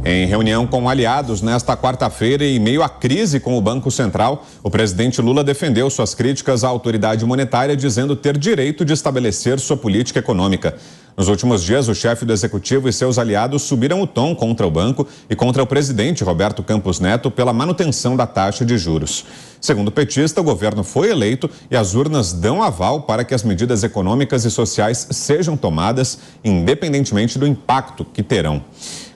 Em reunião com aliados nesta quarta-feira e em meio à crise com o Banco Central, o presidente Lula defendeu suas críticas à autoridade monetária, dizendo ter direito de estabelecer sua política econômica. Nos últimos dias, o chefe do executivo e seus aliados subiram o tom contra o banco e contra o presidente Roberto Campos Neto pela manutenção da taxa de juros. Segundo o petista, o governo foi eleito e as urnas dão aval para que as medidas econômicas e sociais sejam tomadas, independentemente do impacto que terão.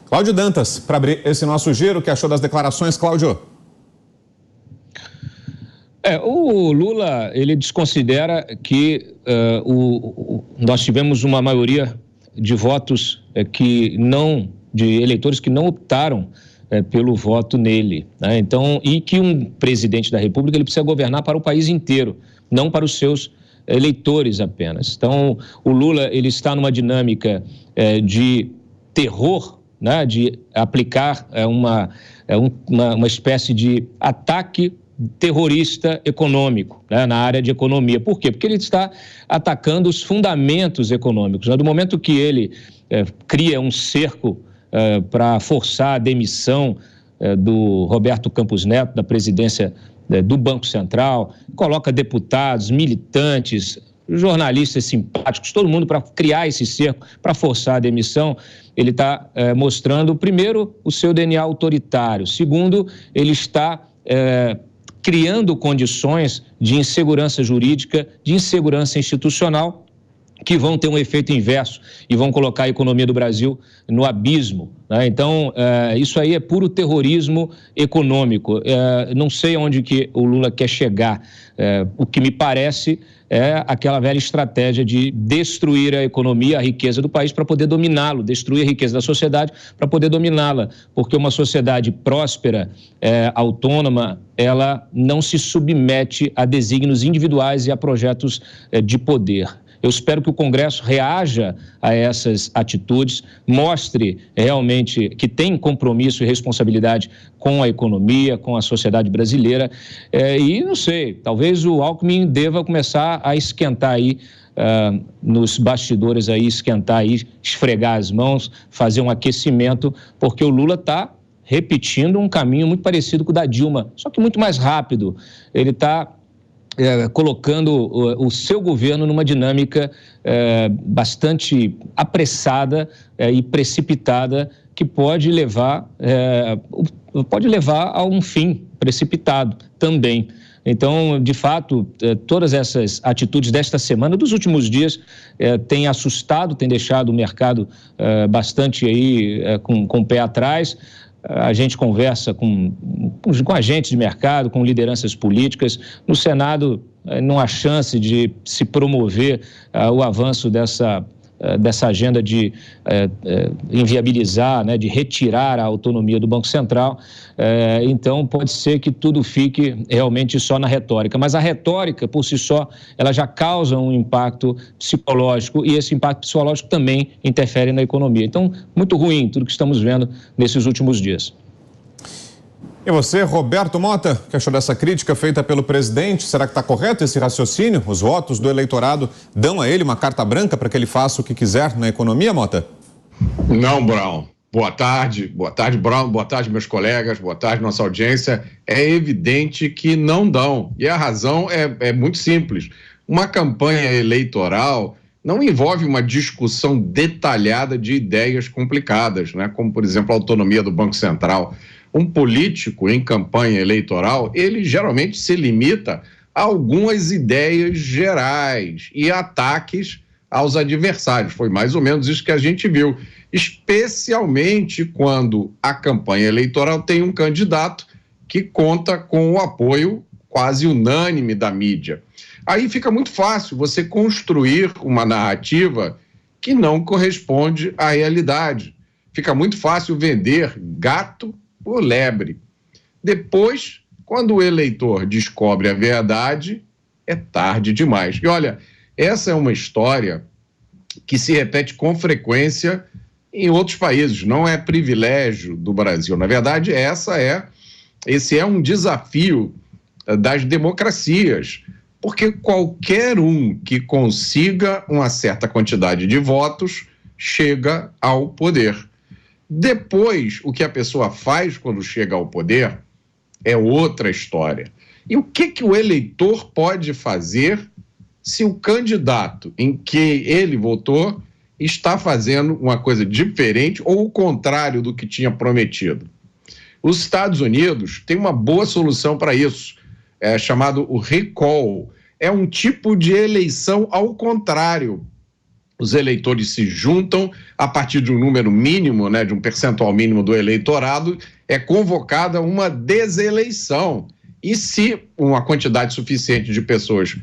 Cláudio Dantas, para abrir esse nosso giro, o que achou das declarações, Cláudio? O Lula, ele desconsidera que nós tivemos uma maioria de votos de eleitores que não optaram pelo voto nele, né? Então, e que um presidente da República ele precisa governar para o país inteiro, não para os seus eleitores apenas. Então, o Lula ele está numa dinâmica de terror, né, de aplicar uma espécie de ataque terrorista econômico, né, na área de economia. Por quê? Porque ele está atacando os fundamentos econômicos, né? Do momento que ele cria um cerco para forçar a demissão do Roberto Campos Neto da presidência do Banco Central, coloca deputados, militantes, jornalistas simpáticos, todo mundo para criar esse cerco, para forçar a demissão. Ele está mostrando, primeiro, o seu DNA autoritário. Segundo, ele está criando condições de insegurança jurídica, de insegurança institucional, que vão ter um efeito inverso e vão colocar a economia do Brasil no abismo, né? Então, isso aí é puro terrorismo econômico. Não sei onde que o Lula quer chegar. O que me parece é aquela velha estratégia de destruir a economia, a riqueza do país para poder dominá-lo, destruir a riqueza da sociedade para poder dominá-la, porque uma sociedade próspera, autônoma, ela não se submete a desígnios individuais e a projetos de poder. Eu espero que o Congresso reaja a essas atitudes, mostre realmente que tem compromisso e responsabilidade com a economia, com a sociedade brasileira. E não sei, talvez o Alckmin deva começar a esquentar aí nos bastidores aí, esquentar aí, esfregar as mãos, fazer um aquecimento, porque o Lula está repetindo um caminho muito parecido com o da Dilma, só que muito mais rápido. Ele está colocando o seu governo numa dinâmica bastante apressada e precipitada, que pode levar a um fim precipitado também. Então, de fato, todas essas atitudes desta semana, dos últimos dias, têm assustado, têm deixado o mercado bastante aí com o pé atrás. A gente conversa com agentes de mercado, com lideranças políticas. No Senado, não há chance de se promover o avanço dessa agenda de inviabilizar, né, de retirar a autonomia do Banco Central. Então, pode ser que tudo fique realmente só na retórica. Mas a retórica, por si só, ela já causa um impacto psicológico e esse impacto psicológico também interfere na economia. Então, muito ruim tudo que estamos vendo nesses últimos dias. E você, Roberto Mota, que achou dessa crítica feita pelo presidente? Será que está correto esse raciocínio? Os votos do eleitorado dão a ele uma carta branca para que ele faça o que quiser na economia, Mota? Não, Brown. Boa tarde, Brown, boa tarde, meus colegas, boa tarde, nossa audiência. É evidente que não dão. E a razão é muito simples. Uma campanha eleitoral não envolve uma discussão detalhada de ideias complicadas, né? Como, por exemplo, a autonomia do Banco Central. Um político em campanha eleitoral, ele geralmente se limita a algumas ideias gerais e ataques aos adversários. Foi mais ou menos isso que a gente viu, especialmente quando a campanha eleitoral tem um candidato que conta com o apoio quase unânime da mídia. Aí fica muito fácil você construir uma narrativa que não corresponde à realidade. Fica muito fácil vender gato por lebre. Depois, quando o eleitor descobre a verdade, é tarde demais. E olha, essa é uma história que se repete com frequência em outros países, não é privilégio do Brasil. Na verdade, esse é um desafio das democracias, porque qualquer um que consiga uma certa quantidade de votos chega ao poder. Depois, o que a pessoa faz quando chega ao poder é outra história. E o que o eleitor pode fazer se o candidato em que ele votou está fazendo uma coisa diferente ou o contrário do que tinha prometido? Os Estados Unidos têm uma boa solução para isso, chamado o recall. É um tipo de eleição ao contrário. Os eleitores se juntam a partir de um número mínimo, de um percentual mínimo do eleitorado, é convocada uma deseleição. E se uma quantidade suficiente de pessoas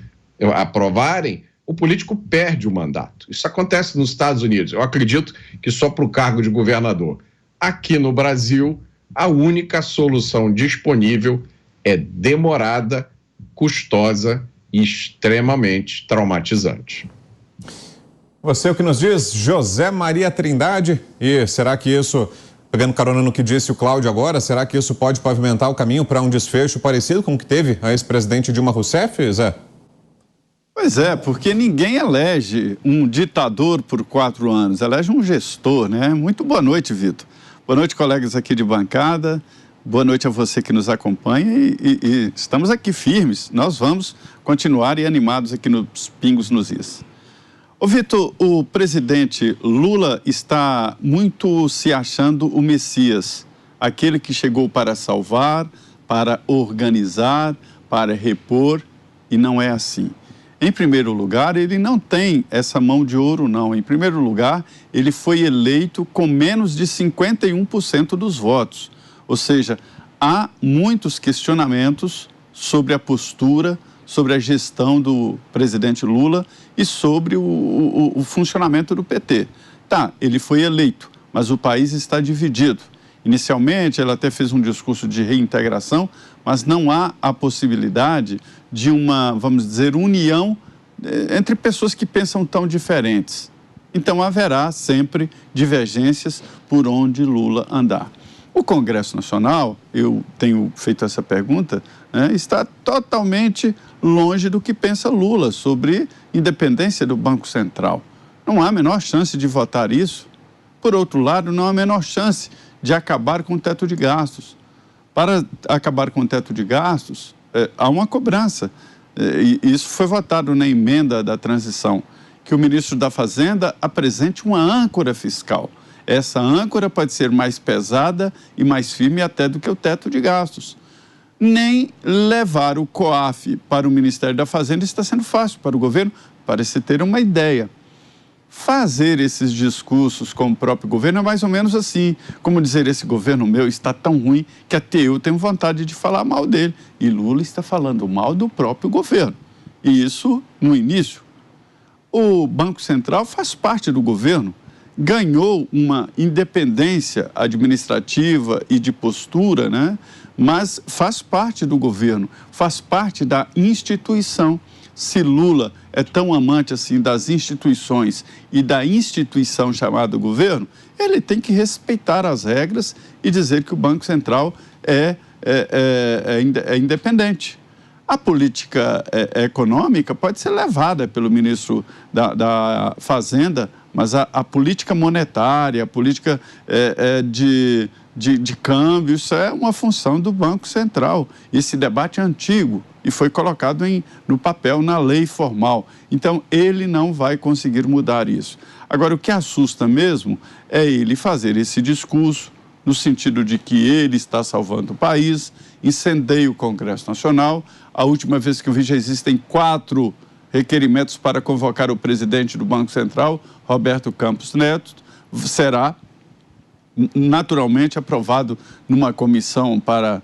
aprovarem, o político perde o mandato. Isso acontece nos Estados Unidos. Eu acredito que só para o cargo de governador. Aqui no Brasil, a única solução disponível é demorada, custosa e extremamente traumatizante. Você o que nos diz, José Maria Trindade, e será que isso, pegando carona no que disse o Cláudio agora, será que isso pode pavimentar o caminho para um desfecho parecido com o que teve a ex-presidente Dilma Rousseff, Zé? Pois é, porque ninguém elege um ditador por 4 anos, elege um gestor, né? Muito boa noite, Vitor. Boa noite, colegas aqui de bancada, boa noite a você que nos acompanha e estamos aqui firmes, nós vamos continuar e animados aqui nos Pingos nos Is. Ô Vitor, o presidente Lula está muito se achando o Messias, aquele que chegou para salvar, para organizar, para repor, e não é assim. Em primeiro lugar, ele não tem essa mão de ouro, não. Em primeiro lugar, ele foi eleito com menos de 51% dos votos. Ou seja, há muitos questionamentos sobre a postura, sobre a gestão do presidente Lula e sobre o funcionamento do PT. Tá, ele foi eleito, mas o país está dividido. Inicialmente, ela até fez um discurso de reintegração, mas não há a possibilidade de uma, vamos dizer, união entre pessoas que pensam tão diferentes. Então, haverá sempre divergências por onde Lula andar. O Congresso Nacional, eu tenho feito essa pergunta, está totalmente longe do que pensa Lula sobre independência do Banco Central. Não há a menor chance de votar isso. Por outro lado, não há a menor chance de acabar com o teto de gastos. Para acabar com o teto de gastos, há uma cobrança. E isso foi votado na emenda da transição, que o ministro da Fazenda apresente uma âncora fiscal. Essa âncora pode ser mais pesada e mais firme até do que o teto de gastos. Nem levar o COAF para o Ministério da Fazenda está sendo fácil para o governo, para se ter uma ideia. Fazer esses discursos com o próprio governo é mais ou menos assim, como dizer, esse governo meu está tão ruim que até eu tenho vontade de falar mal dele. E Lula está falando mal do próprio governo. E isso no início. O Banco Central faz parte do governo, ganhou uma independência administrativa e de postura, mas faz parte do governo, faz parte da instituição. Se Lula é tão amante assim das instituições e da instituição chamada governo, ele tem que respeitar as regras e dizer que o Banco Central é independente. A política econômica pode ser levada pelo ministro da Fazenda, mas a política monetária, a política de câmbio, isso é uma função do Banco Central. Esse debate é antigo e foi colocado no papel, na lei formal. Então, ele não vai conseguir mudar isso. Agora, o que assusta mesmo é ele fazer esse discurso no sentido de que ele está salvando o país, incendeia o Congresso Nacional. A última vez que eu vi, já existem 4 requerimentos para convocar o presidente do Banco Central, Roberto Campos Neto. Será naturalmente aprovado numa comissão para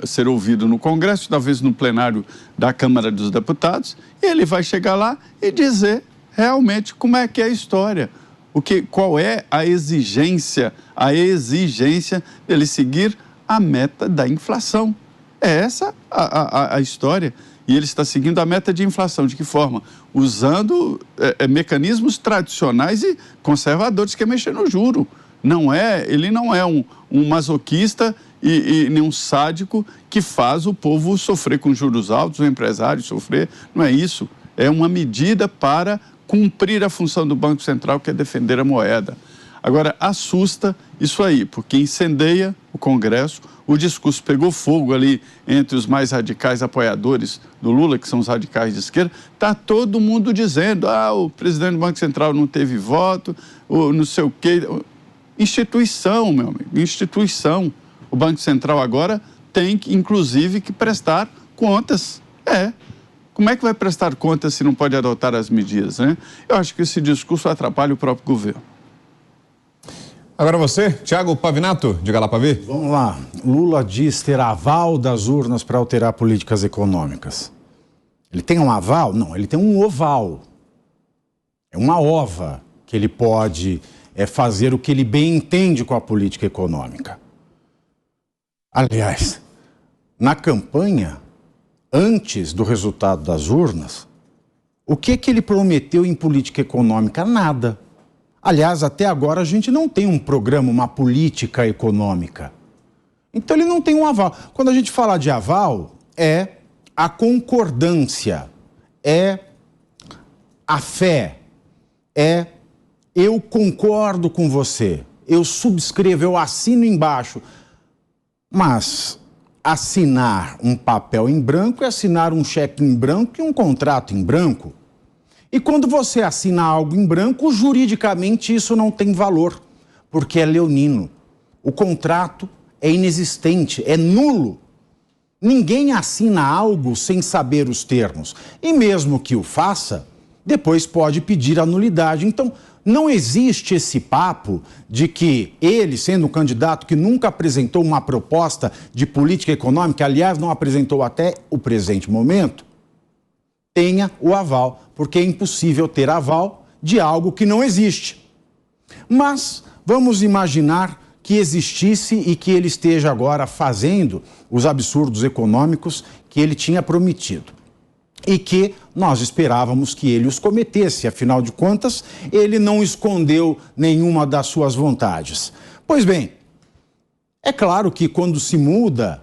ser ouvido no Congresso, talvez no plenário da Câmara dos Deputados, e ele vai chegar lá e dizer realmente como é que é a história, qual é a exigência dele seguir a meta da inflação. É essa a história. E ele está seguindo a meta de inflação. De que forma? Usando mecanismos tradicionais e conservadores, que é mexer no juro. Ele não é um masoquista e nem um sádico que faz o povo sofrer com juros altos, o empresário sofrer. Não é isso. É uma medida para cumprir a função do Banco Central, que é defender a moeda. Agora, assusta isso aí, porque incendeia o Congresso, o discurso pegou fogo ali entre os mais radicais apoiadores do Lula, que são os radicais de esquerda, está todo mundo dizendo, o presidente do Banco Central não teve voto, ou não sei o quê. Instituição, meu amigo, instituição. O Banco Central agora tem, inclusive, que prestar contas. Como é que vai prestar contas se não pode adotar as medidas, né? Eu acho que esse discurso atrapalha o próprio governo. Agora você, Thiago Pavinato, diga lá, Pavi. Vamos lá. Lula diz ter aval das urnas para alterar políticas econômicas. Ele tem um aval? Não, ele tem um oval. É uma ova que ele pode fazer o que ele bem entende com a política econômica. Aliás, na campanha, antes do resultado das urnas, o que ele prometeu em política econômica? Nada. Aliás, até agora a gente não tem um programa, uma política econômica. Então ele não tem um aval. Quando a gente fala de aval, é a concordância, é a fé, é eu concordo com você, eu subscrevo, eu assino embaixo. Mas assinar um papel em branco é assinar um cheque em branco e um contrato em branco. E quando você assina algo em branco, juridicamente isso não tem valor, porque é leonino. O contrato é inexistente, é nulo. Ninguém assina algo sem saber os termos. E mesmo que o faça, depois pode pedir a nulidade. Então, não existe esse papo de que ele, sendo um candidato que nunca apresentou uma proposta de política econômica, aliás, não apresentou até o presente momento, tenha o aval, porque é impossível ter aval de algo que não existe. Mas vamos imaginar que existisse e que ele esteja agora fazendo os absurdos econômicos que ele tinha prometido. E que nós esperávamos que ele os cometesse, afinal de contas, ele não escondeu nenhuma das suas vontades. Pois bem, é claro que quando se muda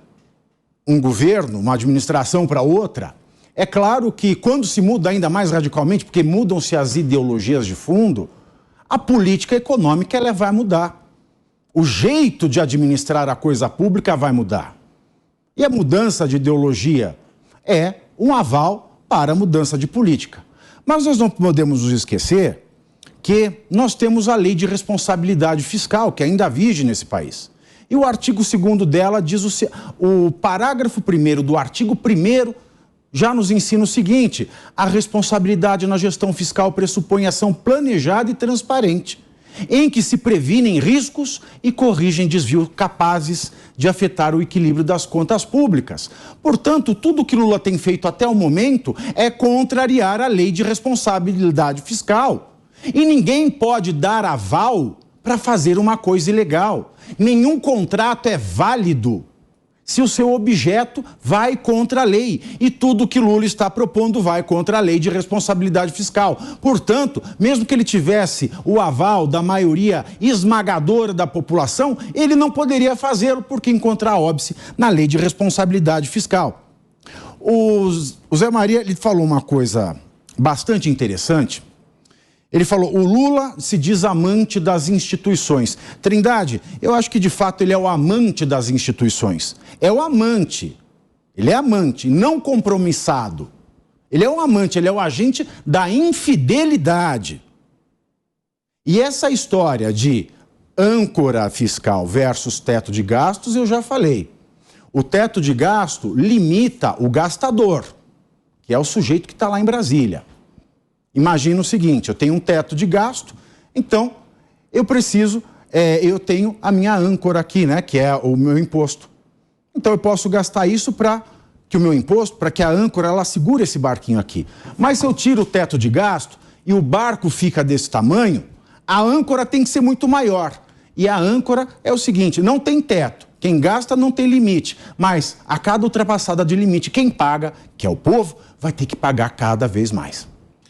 um governo, uma administração para outra, é claro que quando se muda ainda mais radicalmente, porque mudam-se as ideologias de fundo, a política econômica ela vai mudar. O jeito de administrar a coisa pública vai mudar. E a mudança de ideologia é um aval para a mudança de política. Mas nós não podemos nos esquecer que nós temos a lei de responsabilidade fiscal, que ainda vige nesse país. E o artigo 2º dela diz o parágrafo 1º do artigo 1º já nos ensina o seguinte: a responsabilidade na gestão fiscal pressupõe ação planejada e transparente, em que se previnem riscos e corrigem desvios capazes de afetar o equilíbrio das contas públicas. Portanto, tudo que Lula tem feito até o momento é contrariar a lei de responsabilidade fiscal. E ninguém pode dar aval para fazer uma coisa ilegal. Nenhum contrato é válido se o seu objeto vai contra a lei. E tudo que Lula está propondo vai contra a lei de responsabilidade fiscal. Portanto, mesmo que ele tivesse o aval da maioria esmagadora da população, ele não poderia fazê-lo porque encontra óbice na lei de responsabilidade fiscal. O Zé Maria ele falou uma coisa bastante interessante. Ele falou, o Lula se diz amante das instituições. Trindade, eu acho que de fato ele é o amante das instituições. É o amante. Ele é amante, não compromissado. Ele é um amante, ele é o agente da infidelidade. E essa história de âncora fiscal versus teto de gastos, eu já falei. O teto de gasto limita o gastador, que é o sujeito que está lá em Brasília. Imagina o seguinte, eu tenho um teto de gasto, então eu tenho a minha âncora aqui, né, que é o meu imposto. Então eu posso gastar isso para que a âncora ela segure esse barquinho aqui. Mas se eu tiro o teto de gasto e o barco fica desse tamanho, a âncora tem que ser muito maior. E a âncora é o seguinte, não tem teto. Quem gasta não tem limite, mas a cada ultrapassada de limite, quem paga, que é o povo, vai ter que pagar cada vez mais.